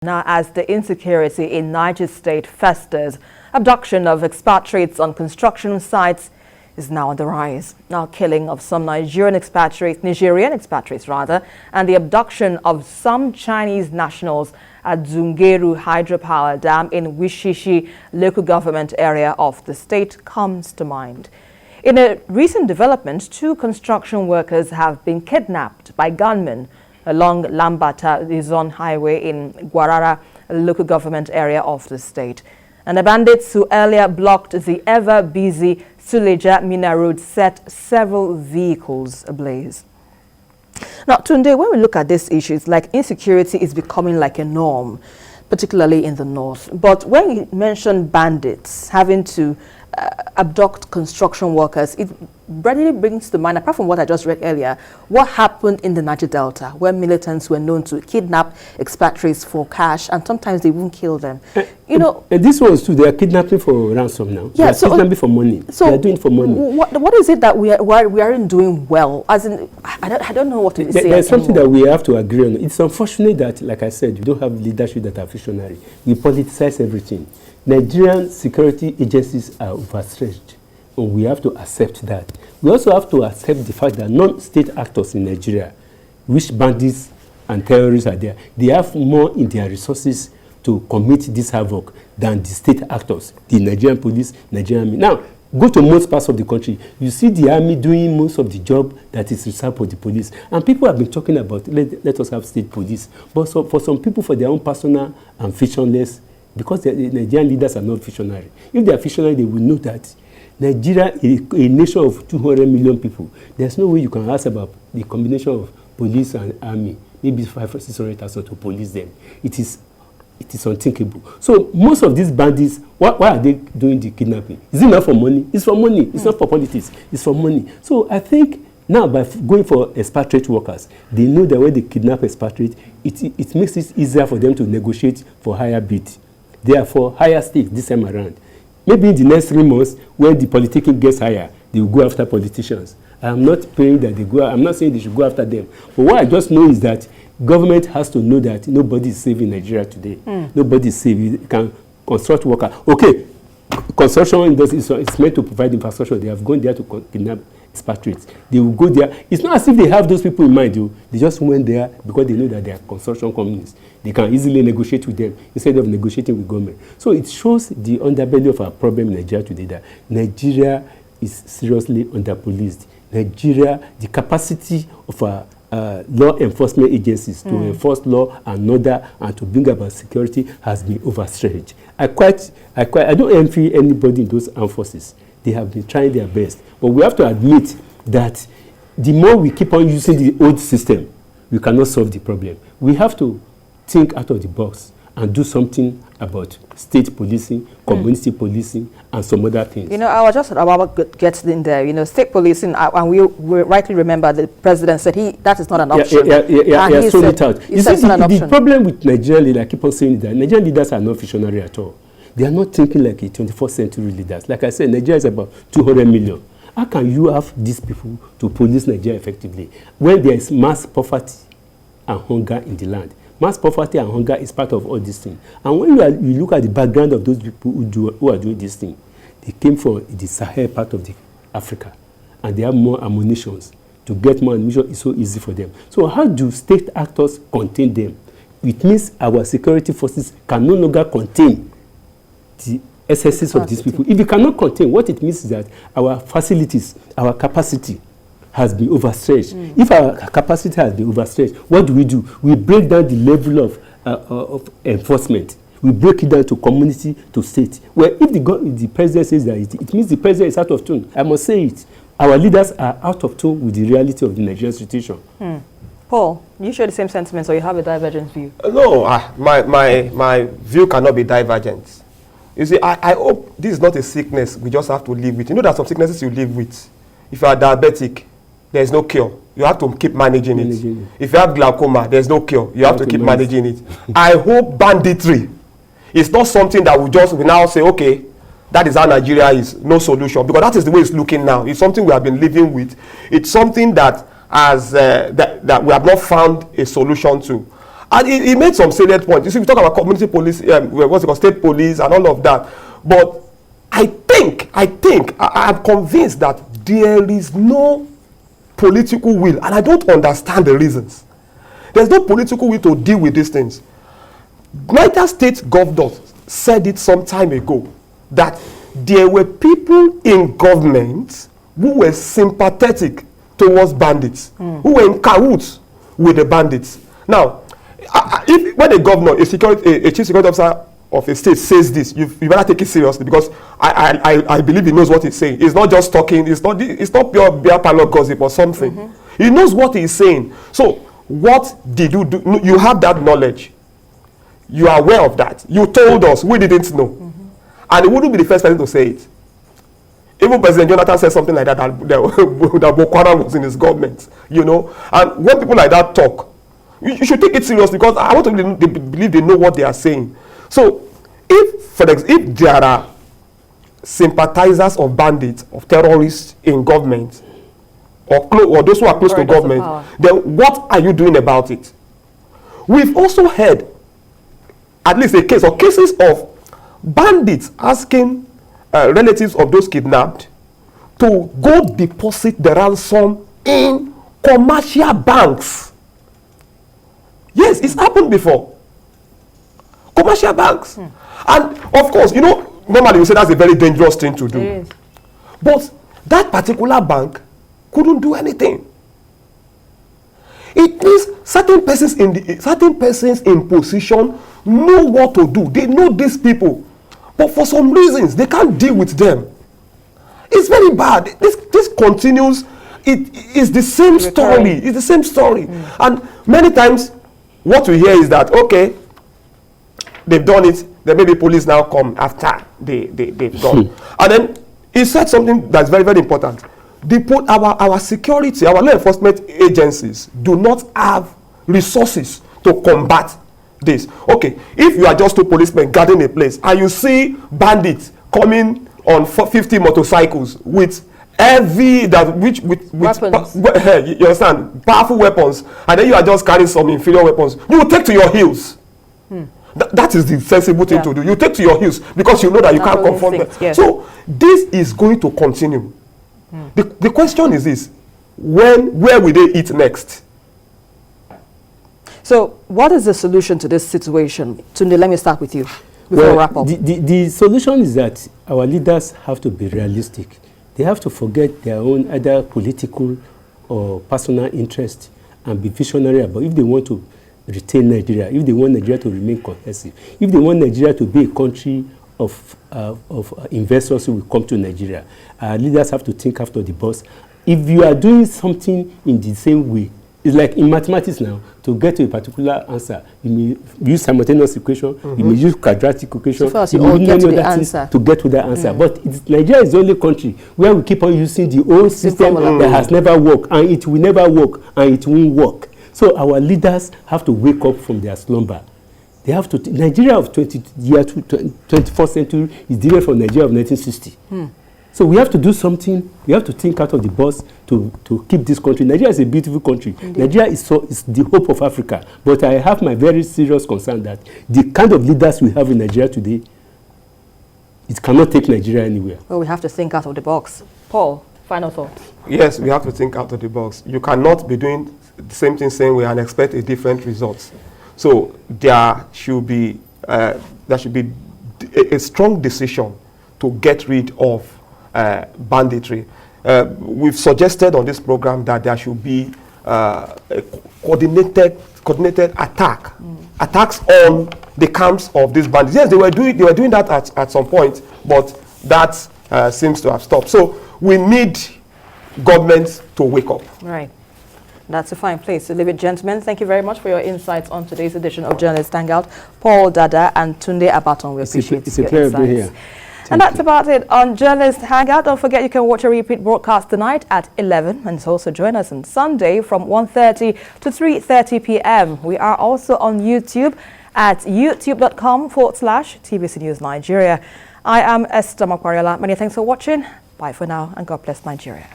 Now, as the insecurity in Niger State festers, abduction of expatriates on construction sites is now on the rise. Now, killing of some Nigerian expatriates, and the abduction of some Chinese nationals at Zungeru Hydropower Dam in Wishishi Local Government Area of the state comes to mind. In a recent development, 2 construction workers have been kidnapped by gunmen along Lambata-Izom highway in Gurara Local Government Area of the state. And the bandits who earlier blocked the ever-busy Suleja Mina Road set several vehicles ablaze. Now, Tunde, when we look at this issue, it's like insecurity is becoming like a norm, particularly in the north. But when you mention bandits having to abduct construction workers, it readily brings to mind, apart from what I just read earlier, what happened in the Niger Delta, where militants were known to kidnap expatriates for cash, and sometimes they won't kill them. This was too. They are kidnapping for ransom now. Yeah, they are kidnapping for money. So they are doing it for money. What is it that we aren't doing well? As in, I don't know what to say. There's something that we have to agree on. It's unfortunate that, like I said, we don't have leadership that are visionary. We politicize everything. Nigerian security agencies are overstretched, and we have to accept that. We also have to accept the fact that non-state actors in Nigeria, which bandits and terrorists are there, they have more in their resources to commit this havoc than the state actors, the Nigerian police, Nigerian army. Now, go to most parts of the country, you see the army doing most of the job that is reserved for the police. And people have been talking about, let us have state police. But for some people, for their own personal and fictionless, because the Nigerian leaders are not visionary. If they are visionary, they will know that Nigeria is a nation of 200 million people. There's no way you can ask about the combination of police and army, maybe 500 or 600,000 to police them. It is unthinkable. So most of these bandits, why are they doing the kidnapping? Is it not for money? It's for money. It's not for politics. It's for money. So I think now by going for expatriate workers, they know that when they kidnap expatriate, it makes it easier for them to negotiate for higher bid. Therefore, higher stakes this time around. Maybe in the next 3 months, when the politicking gets higher, they will go after politicians. I'm not praying that they go. I'm not saying they should go after them. But what I just know is that government has to know that nobody is safe in Nigeria today. Nobody is safe. You can construct workers. Okay, construction industry is meant to provide infrastructure. They have gone there to kidnap expatriates. They will go there. It's not as if they have those people in mind. They just went there because they know that they are construction companies. They can easily negotiate with them instead of negotiating with government. So it shows the underbelly of our problem in Nigeria today, that Nigeria is seriously underpoliced. Nigeria, the capacity of our law enforcement agencies to enforce law and order and to bring about security has been overstretched. I don't envy anybody in those armed forces. They have been trying their best. But we have to admit that the more we keep on using the old system, we cannot solve the problem. We have to think out of the box and do something about state policing, community policing, and some other things. I was just about to get in there. State policing, and we rightly remember the president said that is not an option. Yeah, thrown it out. You see, the problem with Nigerian leaders, I keep on saying that Nigerian leaders are not visionary at all. They are not thinking like a 21st century leaders. Like I said, Nigeria is about 200 million. How can you have these people to police Nigeria effectively when there is mass poverty and hunger in the land? Mass poverty and hunger is part of all these things. And when you look at the background of those people who are doing this thing, they came from the Sahel part of Africa, and they have more ammunitions. To get more ammunition is so easy for them. So how do state actors contain them? It means our security forces can no longer contain the excesses of these people. If we cannot contain, what it means is that our facilities, our capacity has been overstretched. If our capacity has been overstretched, what do? We break down the level of enforcement. We break it down to community, to state. Well, if the president says that, it means the president is out of tune. I must say it. Our leaders are out of tune with the reality of the Nigerian situation. Paul, you share the same sentiments, or you have a divergent view? No, my view cannot be divergent. You see, I hope this is not a sickness we just have to live with. There are some sicknesses you live with. If you are diabetic, there is no cure. You have to keep managing it. If you have glaucoma, there is no cure. You have to keep managing it. I hope banditry is not something that we now say, okay, that is how Nigeria is, no solution. Because that is the way it's looking now. It's something we have been living with. It's something that we have not found a solution to. And he made some salient points. You see, we talk about community police, what's it called, state police and all of that. But I'm convinced that there is no political will, and I don't understand the reasons. There's no political will to deal with these things. Niger State governor said it some time ago that there were people in government who were sympathetic towards bandits, who were in cahoots with the bandits. Now, when a governor, a chief security officer of a state says this, you better take it seriously, because I believe he knows what he's saying. He's not just talking. It's not pure beer parlor gossip or something. He knows what he's saying. So what did you do? You have that knowledge. You are aware of that. You told us. We didn't know. And he wouldn't be the first person to say it. Even President Jonathan said something like that Boko Haram was in his government. You know. And when people like that talk, you should take it seriously, because I want to believe they know what they are saying. So, if there are sympathizers of bandits, of terrorists in government, or those who are close to government, then what are you doing about it? We've also heard at least a case or cases of bandits asking relatives of those kidnapped to go deposit the ransom in commercial banks. Yes, it's happened before. Commercial banks. And of course, you know, normally we say that's a very dangerous thing to do. It is. But that particular bank couldn't do anything. It means certain persons in position know what to do. They know these people, but for some reasons they can't deal with them. It's very bad. This continues. It is the same story. It's the same story. And many times what we hear is that, okay, they've done it, then maybe police now come after they've done. And then he said something that's very, very important. Our security, our law enforcement agencies do not have resources to combat this. Okay, if you are just two policemen guarding a place and you see bandits coming on 50 motorcycles with weapons. You understand, powerful weapons, and then you are just carrying some inferior weapons, you will take to your heels. That is the sensible thing to do. You take to your heels, because you know that you can't confront them. Yes. So this is going to continue. The question is this: where will they eat next? So what is the solution to this situation? Tunde, let me start with you before we wrap up. The solution is that our leaders have to be realistic. They have to forget their own either political or personal interest and be visionary about if they want to retain Nigeria, if they want Nigeria to remain cohesive, if they want Nigeria to be a country of investors who will come to Nigeria. Leaders have to think after the box. If you are doing something in the same way, it's like in mathematics now, to get to a particular answer, you may use simultaneous equation, you may use quadratic equation, so you may get to the answer. To get to the answer. But Nigeria is the only country where we keep on using the old system that has never worked, and it will never work, and it won't work. So our leaders have to wake up from their slumber. They have to. Nigeria of 21st century is different from Nigeria of 1960. So we have to do something. We have to think out of the box to keep this country. Nigeria is a beautiful country. Indeed. Nigeria is the hope of Africa. But I have my very serious concern that the kind of leaders we have in Nigeria today, it cannot take Nigeria anywhere. Well, we have to think out of the box. Paul, final thoughts. Yes, we have to think out of the box. You cannot be doing the same thing same way and expect a different result. So there should be a strong decision to get rid of banditry. We've suggested on this program that there should be a coordinated attacks on the camps of these bandits. Yes, they were doing that at some point, but that seems to have stopped. So we need governments to wake up. Right. That's a fine place to leave it, gentlemen. Thank you very much for your insights on today's edition of Journalist Hangout. Paul Dada and Tunde Abaton, we appreciate your insights. Here. And that's about it on Journalist Hangout. Don't forget you can watch a repeat broadcast tonight at 11, and also join us on Sunday from 1:30 to 3:30 p.m. We are also on YouTube at youtube.com/TBC News Nigeria. I am Esther Makwariola. Many thanks for watching. Bye for now, and God bless Nigeria.